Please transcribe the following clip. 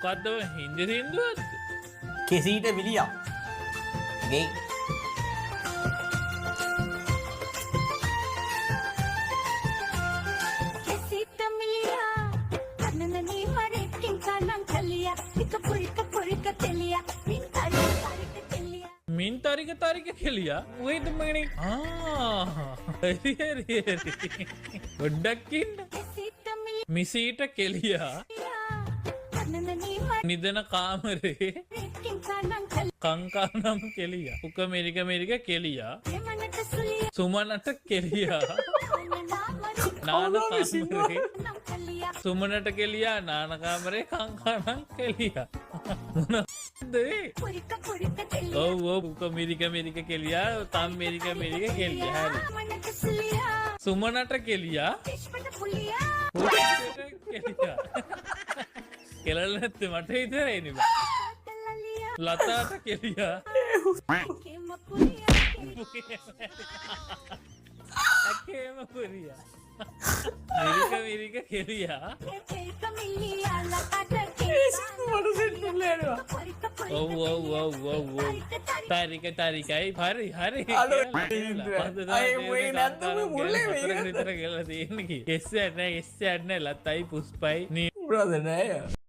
කද්දව Hindi සින්දුවක්ද? කෙසීට William ගේ මින් තරික කෙලියා මොකේද මගනේ? හරි හරි හරි. ගොඩක් ඉන්න. මිසීට කෙලියා නිදන කාමරේ කංකානම් කෙලියා උක මෙරික කෙලියා සුමනට කෙලියා නාන කාමරේ සුමනට කෙලියා නාන කාමරේ කංකානම් කෙලියා මොනවද ඔව් උක මෙරික කෙලියා තම් මෙරික කෙලියා හරි සුමනට කෙලියා කෙලියා කෙලල නැත්තේ මට හිතරේ නේ ලතාට කෙලියා අකේම පුරියා මෙරික කෙලියා ඔව් තාරිකයි හරි එස්ස ඇන්න ලතයි පුස්පයි brother නෑ